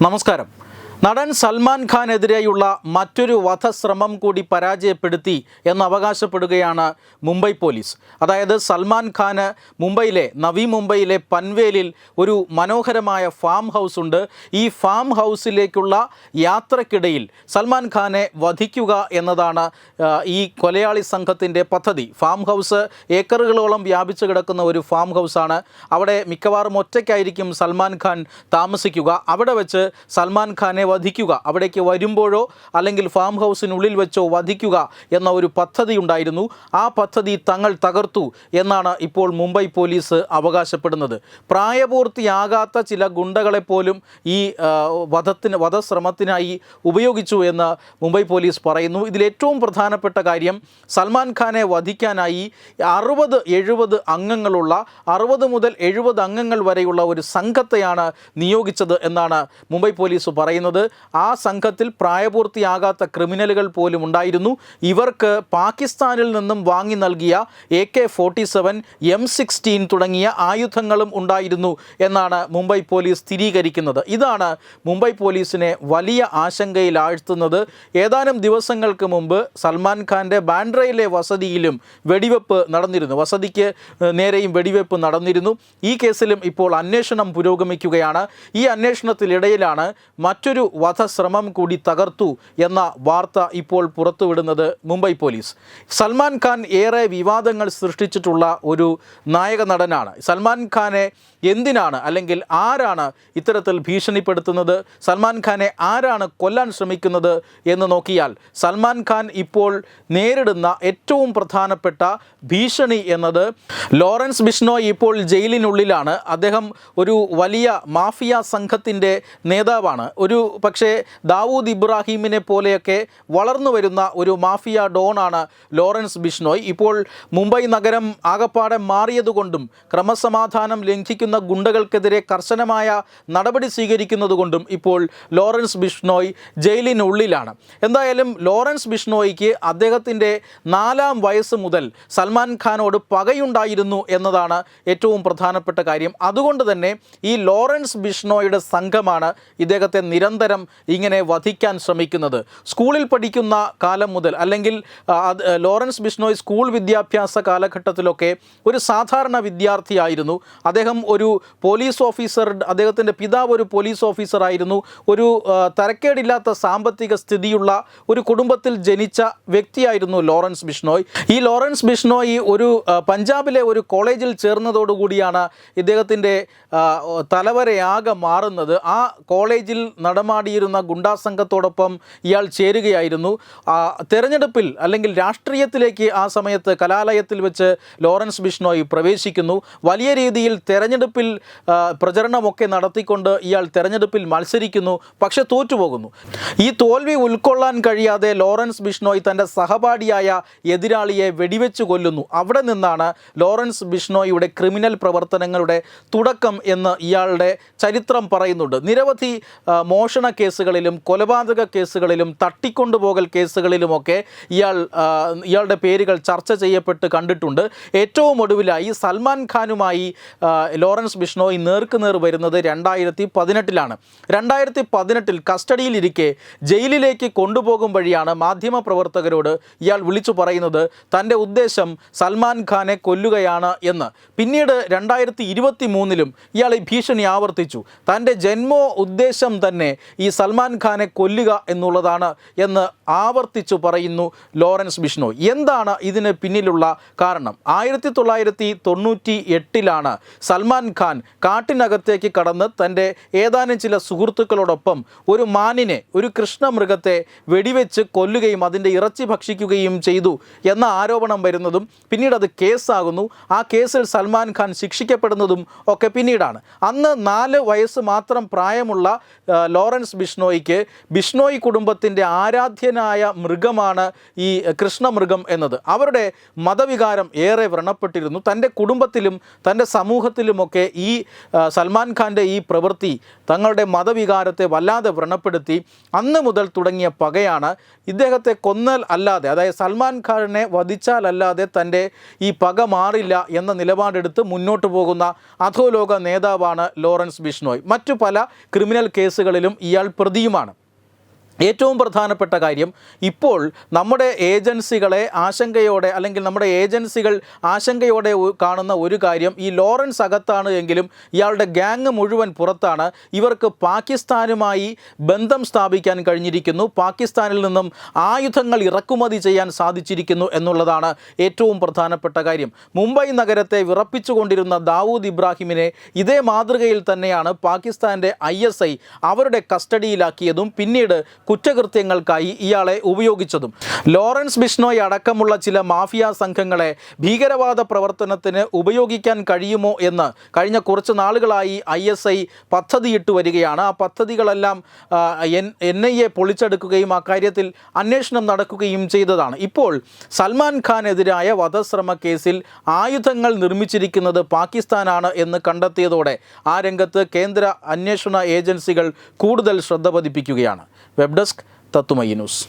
നമസ്കാരം. നടൻ സൽമാൻ ഖാനെതിരെയുള്ള മറ്റൊരു വധശ്രമം കൂടി പരാജയപ്പെടുത്തി എന്നവകാശപ്പെടുകയാണ് മുംബൈ പോലീസ്. അതായത് സൽമാൻ ഖാന് നവി മുംബൈയിലെ പൻവേലിൽ ഒരു മനോഹരമായ ഫാം ഹൗസ് ഉണ്ട്. ഈ ഫാം ഹൗസിലേക്കുള്ള യാത്രക്കിടയിൽ സൽമാൻ ഖാനെ വധിക്കുക എന്നതാണ് ഈ കൊലയാളി സംഘത്തിൻ്റെ പദ്ധതി. ഫാം ഹൗസ് ഏക്കറുകളോളം വ്യാപിച്ചു കിടക്കുന്ന ഒരു ഫാം ഹൗസാണ്. അവിടെ മിക്കവാറും ഒറ്റയ്ക്കായിരിക്കും സൽമാൻ ഖാൻ താമസിക്കുക. അവിടെ വെച്ച് സൽമാൻ ഖാനെ വധിക്കുക, അവിടേക്ക് വരുമ്പോഴോ അല്ലെങ്കിൽ ഫാം ഹൗസിനുള്ളിൽ വെച്ചോ വധിക്കുക എന്ന ഒരു പദ്ധതി ഉണ്ടായിരുന്നു. ആ പദ്ധതി തങ്ങൾ തകർത്തു എന്നാണ് ഇപ്പോൾ മുംബൈ പോലീസ് അവകാശപ്പെടുന്നത്. പ്രായപൂർത്തിയാകാത്ത ചില ഗുണ്ടകളെ പോലും ഈ വധശ്രമത്തിനായി ഉപയോഗിച്ചു എന്ന് മുംബൈ പോലീസ് പറയുന്നു. ഇതിലേറ്റവും പ്രധാനപ്പെട്ട കാര്യം, സൽമാൻ ഖാനെ വധിക്കാനായി 60-70 അംഗങ്ങളുള്ള 60 മുതൽ 70 അംഗങ്ങൾ വരെയുള്ള ഒരു സംഘത്തെയാണ് നിയോഗിച്ചത് എന്നാണ് മുംബൈ പോലീസ് പറയുന്നത്. ആ സംഘത്തിൽ പ്രായപൂർത്തിയാകാത്ത ക്രിമിനലുകൾ പോലും ഉണ്ടായിരുന്നു. ഇവർക്ക് പാകിസ്ഥാനിൽ നിന്നും വാങ്ങി നൽകിയ AK-47, M16 തുടങ്ങിയ ആയുധങ്ങളും ഉണ്ടായിരുന്നു എന്നാണ് മുംബൈ പോലീസ് സ്ഥിരീകരിക്കുന്നത്. ഇതാണ് മുംബൈ പോലീസിനെ വലിയ ആശങ്കയിലാഴ്ത്തുന്നത്. ഏതാനും ദിവസങ്ങൾക്ക് മുമ്പ് സൽമാൻ ഖാൻ്റെ ബാൻഡ്രയിലെ വസതിയിലും വെടിവെപ്പ് നടന്നിരുന്നു. വസതിക്ക് നേരെയും വെടിവെപ്പ് നടന്നിരുന്നു. ഈ കേസിലും ഇപ്പോൾ അന്വേഷണം പുരോഗമിക്കുകയാണ്. ഈ അന്വേഷണത്തിനിടയിലാണ് മറ്റൊരു വധശ്രമം കൂടി തകർത്തു എന്ന വാർത്ത ഇപ്പോൾ പുറത്തുവിടുന്നത് മുംബൈ പോലീസ്. സൽമാൻ ഖാൻ ഏറെ വിവാദങ്ങൾ സൃഷ്ടിച്ചിട്ടുള്ള ഒരു നായക നടനാണ്. സൽമാൻ ഖാനെ എന്തിനാണ് അല്ലെങ്കിൽ ആരാണ് ഇത്തരത്തിൽ ഭീഷണിപ്പെടുത്തുന്നത്, സൽമാൻ ഖാനെ ആരാണ് കൊല്ലാൻ ശ്രമിക്കുന്നത് എന്ന് നോക്കിയാൽ സൽമാൻ ഖാൻ ഇപ്പോൾ നേരിടുന്ന ഏറ്റവും പ്രധാനപ്പെട്ട ഭീഷണി എന്നത് ലോറൻസ് ബിഷ്ണോയ് ഇപ്പോൾ ജയിലിനുള്ളിലാണ്. അദ്ദേഹം ഒരു വലിയ മാഫിയ സംഘത്തിൻ്റെ നേതാവാണ്. പക്ഷേ ദാവൂദ് ഇബ്രാഹിമിനെ പോലെയൊക്കെ വളർന്നു വരുന്ന ഒരു മാഫിയ ഡോണാണ് ലോറൻസ് ബിഷ്ണോയ്. ഇപ്പോൾ മുംബൈ നഗരം ആകപ്പാടെ മാറിയതുകൊണ്ടും ക്രമസമാധാനം ലംഘിക്കുന്ന ഗുണ്ടകൾക്കെതിരെ കർശനമായ നടപടി സ്വീകരിക്കുന്നതുകൊണ്ടും ഇപ്പോൾ ലോറൻസ് ബിഷ്ണോയ് ജയിലിനുള്ളിലാണ്. എന്തായാലും ലോറൻസ് ബിഷ്ണോയ്ക്ക് അദ്ദേഹത്തിൻ്റെ 4ാം വയസ്സ് മുതൽ സൽമാൻ ഖാനോട് പകയുണ്ടായിരുന്നു എന്നതാണ് ഏറ്റവും പ്രധാനപ്പെട്ട കാര്യം. അതുകൊണ്ട് തന്നെ ഈ ലോറൻസ് ബിഷ്ണോയുടെ സംഘമാണ് ഇദ്ദേഹത്തെ നിരന്തരം ഇങ്ങനെ വധിക്കാൻ ശ്രമിക്കുന്നത്. സ്കൂളിൽ പഠിക്കുന്ന കാലം മുതൽ അല്ലെങ്കിൽ ലോറൻസ് ബിഷ്ണോയ് സ്കൂൾ വിദ്യാഭ്യാസ കാലഘട്ടത്തിലൊക്കെ ഒരു സാധാരണ വിദ്യാർത്ഥിയായിരുന്നു. അദ്ദേഹം ഒരു പോലീസ് ഓഫീസർ, അദ്ദേഹത്തിൻ്റെ പിതാവ് ഒരു പോലീസ് ഓഫീസറായിരുന്നു. ഒരു തരക്കേടില്ലാത്ത സാമ്പത്തിക സ്ഥിതിയുള്ള ഒരു കുടുംബത്തിൽ ജനിച്ച വ്യക്തിയായിരുന്നു ലോറൻസ് ബിഷ്ണോയ്. ഈ ലോറൻസ് ബിഷ്ണോയ് ഒരു പഞ്ചാബിലെ ഒരു കോളേജിൽ ചേർന്നതോടുകൂടിയാണ് ഇദ്ദേഹത്തിൻ്റെ തലവരയാകെ മാറുന്നത്. ആ കോളേജിൽ നടമാടിയിരുന്ന ഗുണ്ടാ സംഘത്തോടൊപ്പം ഇയാൾ ചേരുകയായിരുന്നു. തെരഞ്ഞെടുപ്പിൽ അല്ലെങ്കിൽ രാഷ്ട്രീയത്തിലേക്ക് ആ സമയത്ത് കലാലയത്തിൽ വെച്ച് ലോറൻസ് ബിഷ്ണോയ് പ്രവേശിക്കുന്നു. വലിയ രീതിയിൽ തെരഞ്ഞെടുപ്പിൽ പ്രചരണമൊക്കെ നടത്തിക്കൊണ്ട് ഇയാൾ തെരഞ്ഞെടുപ്പിൽ മത്സരിക്കുന്നു. പക്ഷെ തോറ്റുപോകുന്നു. ഈ തോൽവി ഉൾക്കൊള്ളാൻ കഴിയാതെ ലോറൻസ് ബിഷ്ണോയ് തൻ്റെ സഹപാഠിയായ എതിരാളിയെ വെടിവെച്ച് കൊല്ലുന്നു. അവിടെ നിന്നാണ് ലോറൻസ് ബിഷ്ണോയുടെ ക്രിമിനൽ പ്രവർത്തനങ്ങളുടെ തുടക്കം എന്ന് ഇയാളുടെ ചരിത്രം പറയുന്നുണ്ട്. നിരവധി മോഷണ കേസുകളിലും കൊലപാതക കേസുകളിലും തട്ടിക്കൊണ്ടുപോകൽ കേസുകളിലുമൊക്കെ ഇയാളുടെ പേരുകൾ ചർച്ച ചെയ്യപ്പെട്ട് കണ്ടിട്ടുണ്ട്. ഏറ്റവും ഒടുവിലായി സൽമാൻ ഖാനുമായി ലോറൻസ് ബിഷ്ണോയ് നേർക്കുനേർ വരുന്നത് 2018-ലാണ്. 2018 കസ്റ്റഡിയിലിരിക്കെ ജയിലിലേക്ക് കൊണ്ടുപോകും വഴിയാണ് മാധ്യമപ്രവർത്തകരോട് ഇയാൾ വിളിച്ചു പറയുന്നത് തൻ്റെ ഉദ്ദേശം സൽമാൻ ഖാനെ കൊല്ലുകയാണ് എന്ന്. പിന്നീട് 2023-ലും ഇയാൾ ഈ ഭീഷണി ആവർത്തിച്ചു. തൻ്റെ ഉദ്ദേശം തന്നെ ഈ സൽമാൻ ഖാനെ കൊല്ലുക എന്നുള്ളതാണ് എന്ന് ആവർത്തിച്ചു പറയുന്നു ലോറൻസ് ബിഷ്ണോയ്. എന്താണ് ഇതിന് പിന്നിലുള്ള കാരണം? 1998-ലാണ് സൽമാൻ ഖാൻ കാട്ടിനകത്തേക്ക് കടന്ന് തൻ്റെ ഏതാനും ചില സുഹൃത്തുക്കളോടൊപ്പം ഒരു മാനിനെ, ഒരു കൃഷ്ണമൃഗത്തെ വെടിവെച്ച് കൊല്ലുകയും അതിൻ്റെ ഇറച്ചി ഭക്ഷിക്കുകയും ചെയ്തു എന്ന ആരോപണം വരുന്നതും പിന്നീട് അത് കേസാകുന്നു. ആ കേസിൽ സൽമാൻ ഖാൻ ശിക്ഷിക്കപ്പെടുന്നതും ഒക്കെ പിന്നീടാണ്. അന്ന് 4 വയസ്സ് മാത്രം പ്രായമുള്ള ലോറൻസ് ബിഷ്ണോയ് കുടുംബത്തിൻ്റെ ആരാധ്യനായ മൃഗമാണ് ഈ കൃഷ്ണമൃഗം എന്നത്. അവരുടെ മതവികാരം ഏറെ വ്രണപ്പെട്ടിരുന്നു. തൻ്റെ കുടുംബത്തിലും തൻ്റെ സമൂഹത്തിലുമൊക്കെ ഈ സൽമാൻ ഖാൻ്റെ ഈ പ്രവൃത്തി തങ്ങളുടെ മതവികാരത്തെ വല്ലാതെ വ്രണപ്പെടുത്തി. അന്ന് മുതൽ തുടങ്ങിയ പകയാണ്. ഇദ്ദേഹത്തെ കൊന്നാൽ അല്ലാതെ, അതായത് സൽമാൻ ഖാനെ വധിച്ചാലല്ലാതെ തൻ്റെ ഈ പക മാറില്ല എന്ന നിലപാടെടുത്ത് മുന്നോട്ട് പോകുന്ന അധോലോക നേതാവാണ് ലോറൻസ് ബിഷ്ണോയ്. മറ്റു പല ക്രിമിനൽ കേസുകളിലും ഇയാൾ പ്രതിയുമാണ്. ഏറ്റവും പ്രധാനപ്പെട്ട കാര്യം, ഇപ്പോൾ നമ്മുടെ ഏജൻസികളെ ആശങ്കയോടെ, അല്ലെങ്കിൽ നമ്മുടെ ഏജൻസികൾ ആശങ്കയോടെ കാണുന്ന ഒരു കാര്യം, ഈ ലോറൻസ് അകത്താണ് എങ്കിലും ഇയാളുടെ ഗ്യാങ് മുഴുവൻ പുറത്താണ്. ഇവർക്ക് പാകിസ്ഥാനുമായി ബന്ധം സ്ഥാപിക്കാൻ കഴിഞ്ഞിരിക്കുന്നു, പാകിസ്ഥാനിൽ നിന്നും ആയുധങ്ങൾ ഇറക്കുമതി ചെയ്യാൻ സാധിച്ചിരിക്കുന്നു എന്നുള്ളതാണ് ഏറ്റവും പ്രധാനപ്പെട്ട കാര്യം. മുംബൈ നഗരത്തെ വിറപ്പിച്ചുകൊണ്ടിരുന്ന ദാവൂദ് ഇബ്രാഹിമിനെ ഇതേ മാതൃകയിൽ തന്നെയാണ് പാകിസ്ഥാൻ്റെ ISI അവരുടെ കസ്റ്റഡിയിലാക്കിയതും പിന്നീട് കുറ്റകൃത്യങ്ങൾക്കായി ഇയാളെ ഉപയോഗിച്ചതും. ലോറൻസ് ബിഷ്ണോയ് അടക്കമുള്ള ചില മാഫിയ സംഘങ്ങളെ ഭീകരവാദ പ്രവർത്തനത്തിന് ഉപയോഗിക്കാൻ കഴിയുമോ എന്ന് കഴിഞ്ഞ കുറച്ച് നാളുകളായി ISI പദ്ധതിയിട്ട് വരികയാണ്. ആ പദ്ധതികളെല്ലാം NIA പൊളിച്ചെടുക്കുകയും അക്കാര്യത്തിൽ അന്വേഷണം നടക്കുകയും ചെയ്തതാണ്. ഇപ്പോൾ സൽമാൻ ഖാനെതിരായ വധശ്രമ കേസിൽ ആയുധങ്ങൾ നിർമ്മിച്ചിരിക്കുന്നത് പാകിസ്ഥാനാണ് എന്ന് കണ്ടെത്തിയതോടെ ആ രംഗത്ത് കേന്ദ്ര അന്വേഷണ ഏജൻസികൾ കൂടുതൽ ശ്രദ്ധ പതിപ്പിക്കുകയാണ്. വെബ് ഡെസ്ക് തത്തുമൈ ന്യൂസ്.